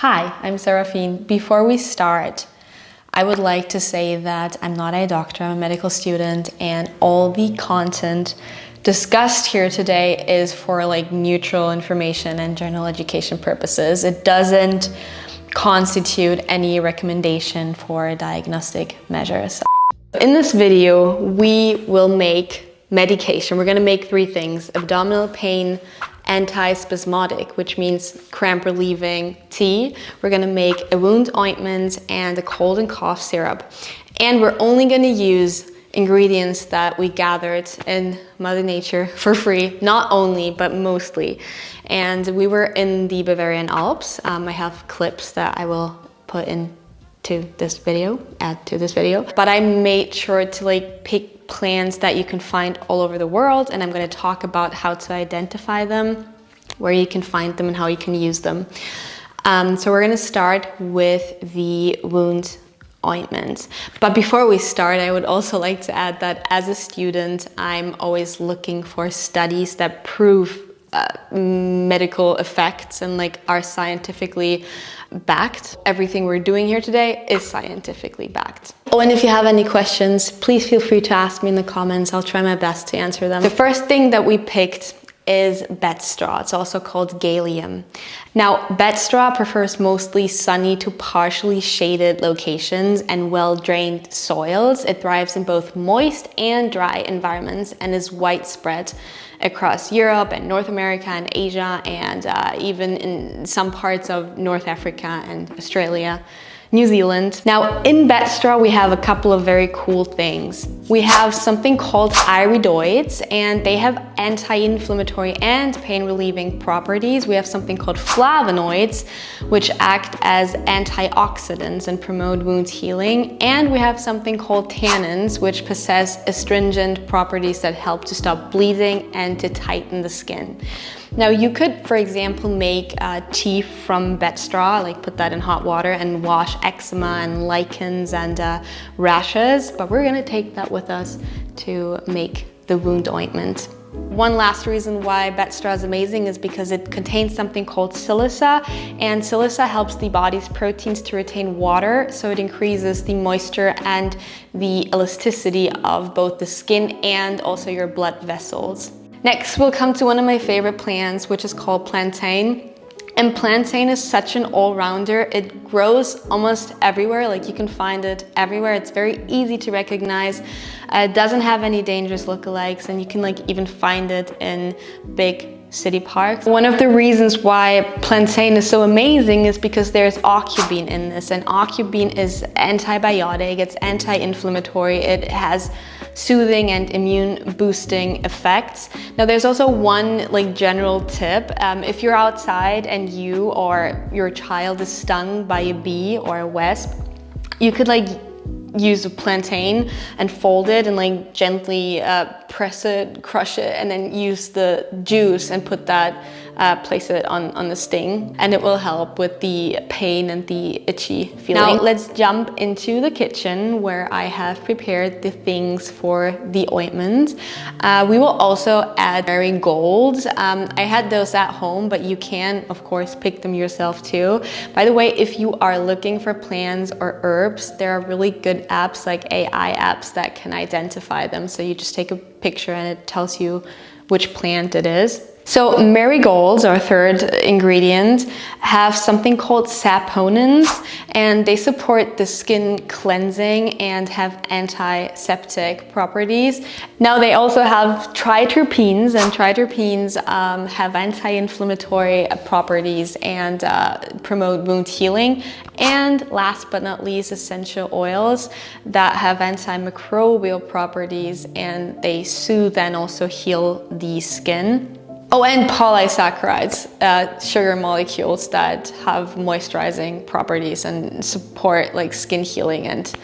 Hi, I'm Seraphine. Before we start, I would like to say that I'm not a doctor, I'm a medical student, and all the content discussed here today is for neutral information and general education purposes. It doesn't constitute any recommendation for diagnostic measures. In this video, we will make medication. We're gonna make three things: abdominal pain, antispasmodic, which means cramp relieving tea. We're gonna make a wound ointment and a cold and cough syrup. And we're only gonna use ingredients that we gathered in Mother Nature for free, not only, but mostly. And we were in the Bavarian Alps. I have clips that I will put into this video, add to this video. But I made sure to pick plants that you can find all over the world, and I'm going to talk about how to identify them, where you can find them, and how you can use them. So we're going to start with the wound ointment. But before we start, I would also like to add that as a student, I'm always looking for studies that prove medical effects and are scientifically backed. Everything we're doing here today is scientifically backed. Oh, and if you have any questions, please feel free to ask me in the comments. I'll try my best to answer them. The first thing that we picked is bed straw. It's also called Galium. Now, bed straw prefers mostly sunny to partially shaded locations and well-drained soils. It thrives in both moist and dry environments and is widespread across Europe and North America and Asia, and even in some parts of North Africa and Australia, New Zealand. Now, in bed straw, we have a couple of very cool things. We have something called iridoids, and they have anti-inflammatory and pain-relieving properties. We have something called flavonoids, which act as antioxidants and promote wound healing. And we have something called tannins, which possess astringent properties that help to stop bleeding and to tighten the skin. Now, you could, for example, make tea from bed straw, put that in hot water and wash eczema and lichens and rashes, but we're gonna take that with us to make the wound ointment. One last reason why bed straw is amazing is because it contains something called silica, and silica helps the body's proteins to retain water, so it increases the moisture and the elasticity of both the skin and also your blood vessels. Next, we'll come to one of my favorite plants, which is called plantain. And plantain is such an all-rounder. It grows almost everywhere, you can find it everywhere. It's very easy to recognize. It doesn't have any dangerous lookalikes, and you can even find it in big city parks. One of the reasons why plantain is so amazing is because there's aucubine in this, and aucubine is antibiotic, it's anti-inflammatory, it has soothing and immune boosting effects. Now, there's also one general tip. If you're outside and you or your child is stung by a bee or a wasp, you could use a plantain and fold it and gently press it, crush it, and then use the juice and put that, place it on the sting, and it will help with the pain and the itchy feeling. Now let's jump into the kitchen where I have prepared the things for the ointment. We will also add marigolds. I had those at home, but you can of course pick them yourself too. By the way, if you are looking for plants or herbs, there are really good apps like AI apps that can identify them. So you just take a picture and it tells you which plant it is. So marigolds, our third ingredient, have something called saponins, and they support the skin cleansing and have antiseptic properties. Now, they also have triterpenes, and triterpenes have anti-inflammatory properties and promote wound healing. And last but not least, essential oils that have antimicrobial properties, and they soothe and also heal the skin. Oh, and polysaccharides, sugar molecules that have moisturizing properties and support skin healing and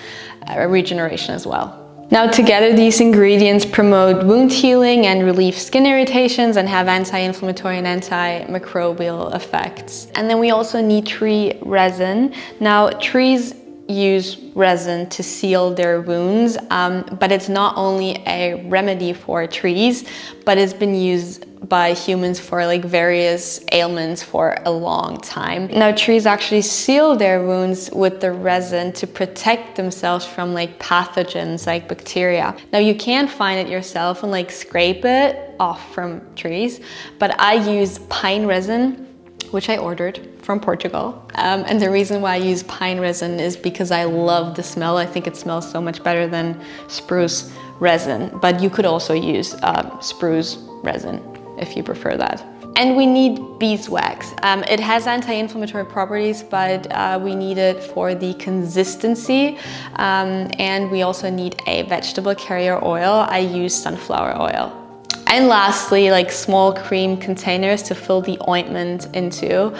regeneration as well. Now, together, these ingredients promote wound healing and relieve skin irritations and have anti-inflammatory and antimicrobial effects. And then we also need tree resin. Now, trees use resin to seal their wounds, but it's not only a remedy for trees, but it's been used by humans for like various ailments for a long time. Now, trees actually seal their wounds with the resin to protect themselves from like pathogens like bacteria. Now, you can find it yourself and like scrape it off from trees, but I use pine resin, which I ordered from Portugal. And the reason why I use pine resin is because I love the smell. I think it smells so much better than spruce resin, but you could also use spruce resin if you prefer that. And we need beeswax. It has anti-inflammatory properties, but we need it for the consistency. And we also need a vegetable carrier oil. I use sunflower oil. And lastly, like small cream containers to fill the ointment into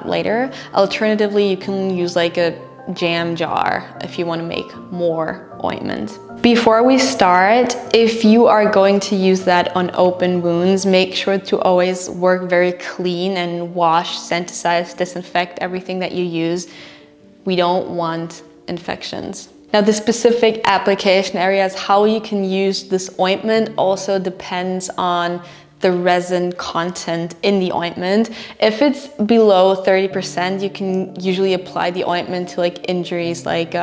later. Alternatively, you can use like a jam jar if you want to make more ointment. Before we start, if you are going to use that on open wounds, make sure to always work very clean and wash, sanitize, disinfect everything that you use. We don't want infections. Now, the specific application areas, how you can use this ointment also depends on the resin content in the ointment. If it's below 30%, you can usually apply the ointment to like injuries, like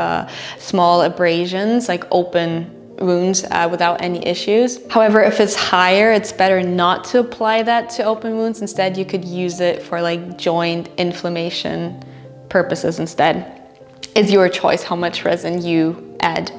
small abrasions, like open wounds without any issues. However, if it's higher, it's better not to apply that to open wounds. Instead, you could use it for like joint inflammation purposes instead. It's your choice how much resin you add.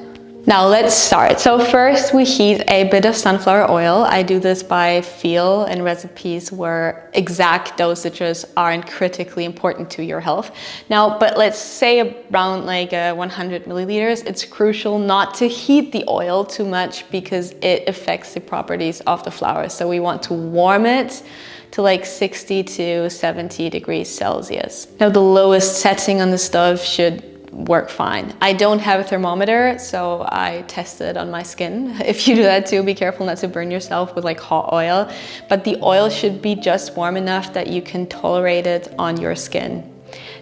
Now let's start. So first we heat a bit of sunflower oil. I do this by feel in recipes where exact dosages aren't critically important to your health. Now, but let's say around like 100 milliliters, it's crucial not to heat the oil too much because it affects the properties of the flower. So we want to warm it to like 60 to 70 degrees Celsius. Now the lowest setting on the stove should work fine. I don't have a thermometer, so I test it on my skin. If you do that too, be careful not to burn yourself with like hot oil, but the oil should be just warm enough that you can tolerate it on your skin.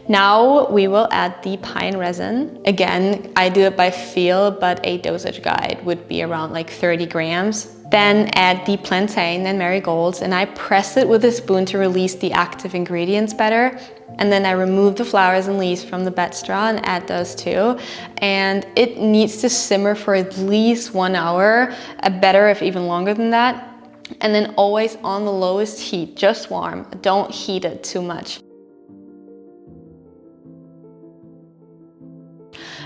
Now we will add the pine resin. Again, I do it by feel, but a dosage guide would be around like 30 grams. Then add the plantain and marigolds, and I press it with a spoon to release the active ingredients better. And then I remove the flowers and leaves from the bed straw and add those too. And it needs to simmer for at least 1 hour, better if even longer than that. And then always on the lowest heat, just warm. Don't heat it too much.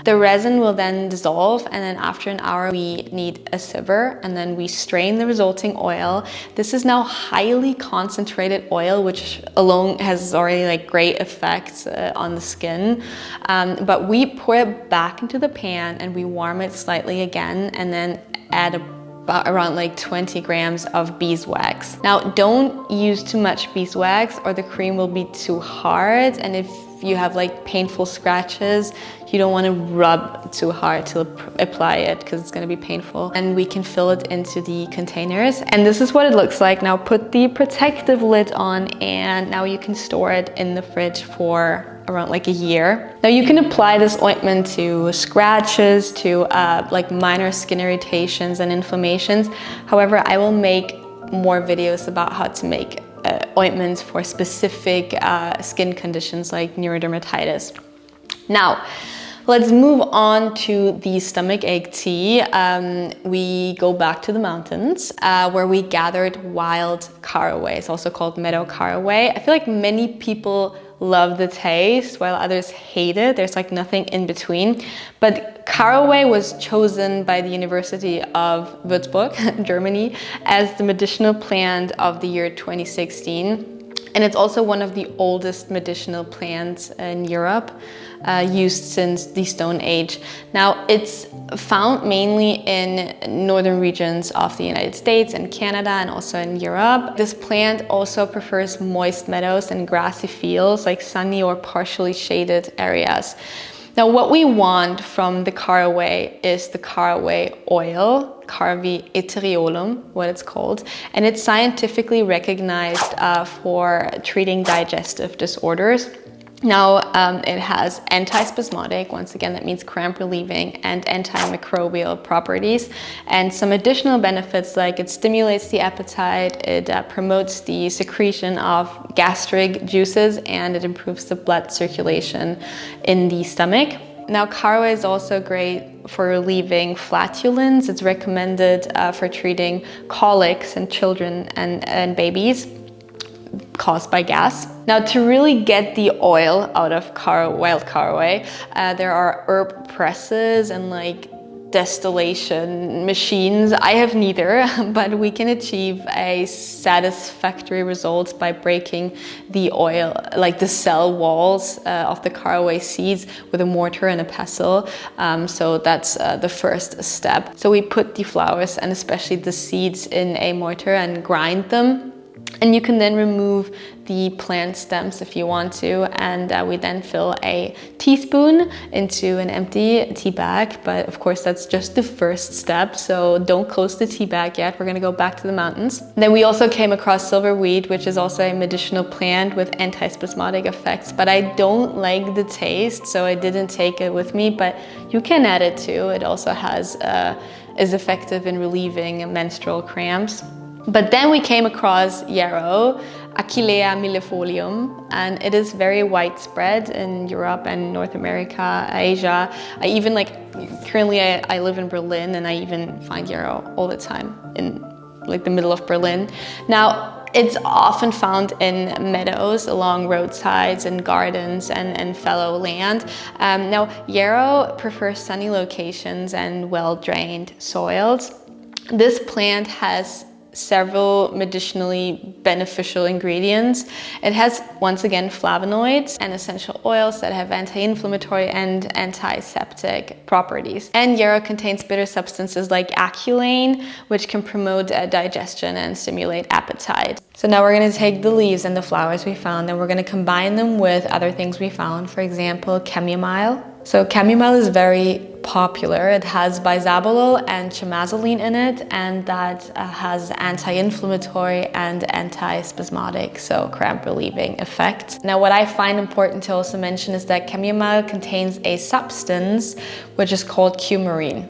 The resin will then dissolve, and then after an hour we need a sieve, and then we strain the resulting oil. This is now highly concentrated oil, which alone has already like great effects on the skin. But we pour it back into the pan and we warm it slightly again, and then add around like 20 grams of beeswax. Now, don't use too much beeswax or the cream will be too hard, and if you have like painful scratches, you don't want to rub too hard to apply it because it's going to be painful. And we can fill it into the containers, and this is what it looks like. Now put the protective lid on, and now you can store it in the fridge for around like a year. Now you can apply this ointment to scratches, to like minor skin irritations and inflammations. However, I will make more videos about how to make ointments for specific skin conditions like neurodermatitis. Now, let's move on to the stomach ache tea. We go back to the mountains where we gathered wild caraway. It's also called meadow caraway. I feel like many people love the taste while others hate it. There's like nothing in between. But caraway was chosen by the University of Würzburg, Germany, as the medicinal plant of the year 2016. And it's also one of the oldest medicinal plants in Europe, used since the Stone Age. Now, it's found mainly in northern regions of the United States and Canada, and also in Europe. This plant also prefers moist meadows and grassy fields, like sunny or partially shaded areas. Now, what we want from the caraway is the caraway oil, Caravi ethereolum, what it's called, and it's scientifically recognized for treating digestive disorders. Now, it has antispasmodic, once again, that means cramp relieving, and antimicrobial properties, and some additional benefits like it stimulates the appetite, it promotes the secretion of gastric juices, and it improves the blood circulation in the stomach. Now, caraway is also great for relieving flatulence. It's recommended for treating colics in children and babies caused by gas. Now, to really get the oil out of wild caraway, there are herb presses and like distillation machines. I have neither, but we can achieve a satisfactory result by breaking the oil, like the cell walls of the caraway seeds with a mortar and a pestle. So that's the first step. So we put the flowers and especially the seeds in a mortar and grind them. And you can then remove the plant stems if you want to, and we then fill a teaspoon into an empty tea bag. But of course, that's just the first step, so don't close the tea bag yet. We're gonna go back to the mountains. Then we also came across silverweed, which is also a medicinal plant with antispasmodic effects, but I don't like the taste, so I didn't take it with me, but you can add it too. It also is effective in relieving menstrual cramps. But then we came across yarrow, Achillea millefolium, and it is very widespread in Europe and North America, Asia. Currently I live in Berlin, and I even find yarrow all the time in like the middle of Berlin. Now, it's often found in meadows along roadsides and gardens and fallow land. Now, yarrow prefers sunny locations and well-drained soils. This plant has several medicinally beneficial ingredients. It has, once again, flavonoids and essential oils that have anti-inflammatory and antiseptic properties. And yarrow contains bitter substances like aculane, which can promote digestion and stimulate appetite. So now we're going to take the leaves and the flowers we found, and we're going to combine them with other things we found. For example, chamomile. So chamomile is very popular. It has bisabolol and chamazoline in it, and that has anti-inflammatory and antispasmodic, so cramp relieving effects. Now, what I find important to also mention is that chamomile contains a substance which is called coumarin.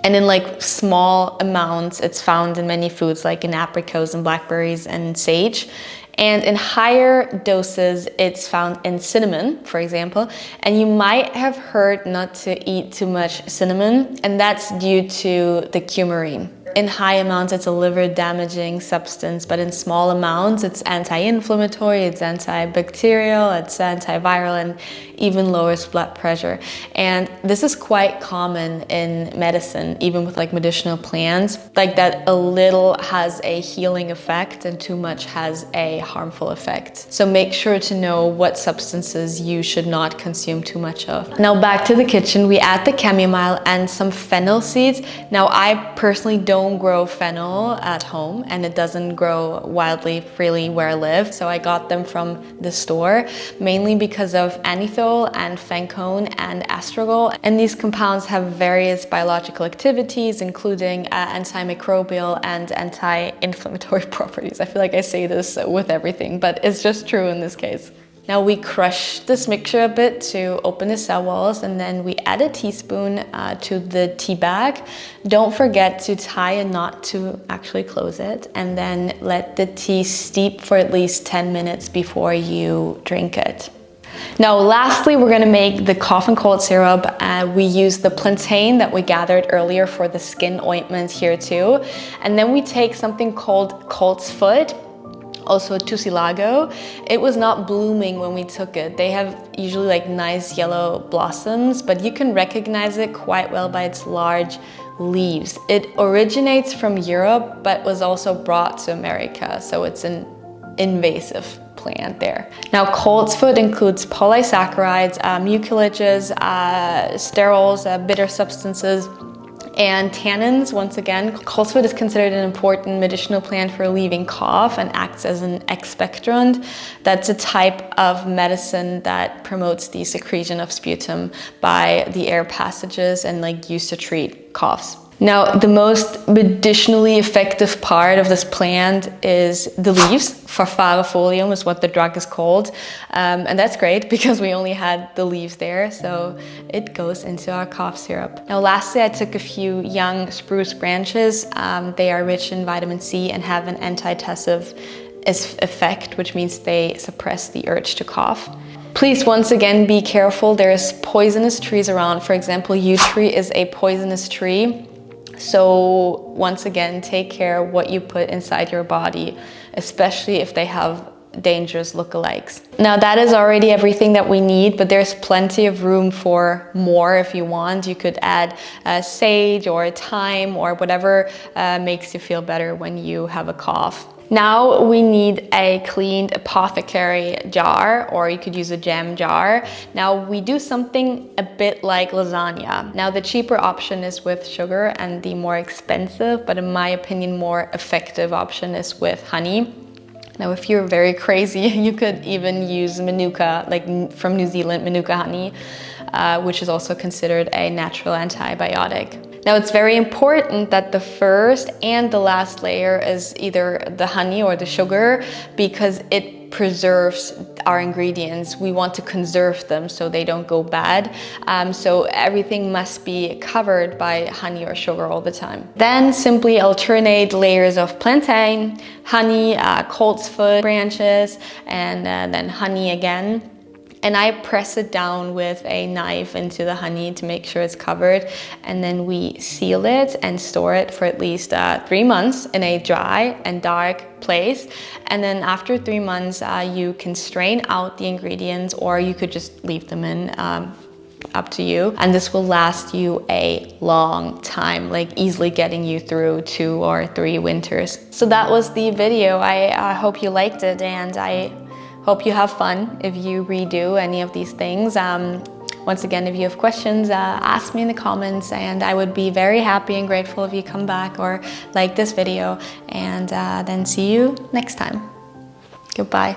And in like small amounts, it's found in many foods like in apricots and blackberries and sage. And in higher doses, it's found in cinnamon, for example. And you might have heard not to eat too much cinnamon, and that's due to the coumarin. In high amounts, it's a liver-damaging substance, but in small amounts, it's anti-inflammatory, it's antibacterial, it's antiviral, and even lowers blood pressure. And this is quite common in medicine, even with like medicinal plants, like that a little has a healing effect and too much has a harmful effect. So make sure to know what substances you should not consume too much of. Now back to the kitchen, we add the chamomile and some fennel seeds. Now I personally don't grow fennel at home, and it doesn't grow wildly freely where I live, so I got them from the store, mainly because of anethole and fancone and astragol, and these compounds have various biological activities, including antimicrobial and anti-inflammatory properties. I feel like I say this with everything, but it's just true in this case. Now we crush this mixture a bit to open the cell walls, and then we add a teaspoon to the tea bag. Don't forget to tie a knot to actually close it, and then let the tea steep for at least 10 minutes before you drink it. Now lastly, we're going to make the cough and cold syrup. We use the plantain that we gathered earlier for the skin ointment here too. And then we take something called colt's foot, also tussilago. It was not blooming when we took it. They have usually like nice yellow blossoms, but you can recognize it quite well by its large leaves. It originates from Europe, but was also brought to America, so it's an invasive plant there. Now, colt's foot includes polysaccharides, mucilages, sterols, bitter substances, and tannins. Once again, colt's foot is considered an important medicinal plant for relieving cough and acts as an expectorant. That's a type of medicine that promotes the secretion of sputum by the air passages and like used to treat coughs. Now, the most medicinally effective part of this plant is the leaves. Farfallifolium is what the drug is called. And that's great because we only had the leaves there, so it goes into our cough syrup. Now, lastly, I took a few young spruce branches. They are rich in vitamin C and have an antitussive effect, which means they suppress the urge to cough. Please, once again, be careful. There's poisonous trees around. For example, yew tree is a poisonous tree. So once again, take care what you put inside your body, especially if they have dangerous lookalikes. Now that is already everything that we need, but there's plenty of room for more if you want. You could add sage or thyme or whatever makes you feel better when you have a cough. Now we need a cleaned apothecary jar, or you could use a jam jar. Now we do something a bit like lasagna. Now the cheaper option is with sugar, and the more expensive, but in my opinion more effective option is with honey. Now if you're very crazy, you could even use Manuka, like from New Zealand, Manuka honey, which is also considered a natural antibiotic. Now it's very important that the first and the last layer is either the honey or the sugar, because it preserves our ingredients. We want to conserve them so they don't go bad. So everything must be covered by honey or sugar all the time. Then simply alternate layers of plantain, honey, coltsfoot branches, and then honey again. And I press it down with a knife into the honey to make sure it's covered. And then we seal it and store it for at least 3 months in a dry and dark place. And then after 3 months, you can strain out the ingredients, or you could just leave them in, up to you. And this will last you a long time, like easily getting you through 2 or 3 winters. So that was the video. I hope you liked it, and I hope you have fun if you redo any of these things. Once again, if you have questions, ask me in the comments, and I would be very happy and grateful if you come back or like this video. And then see you next time. Goodbye.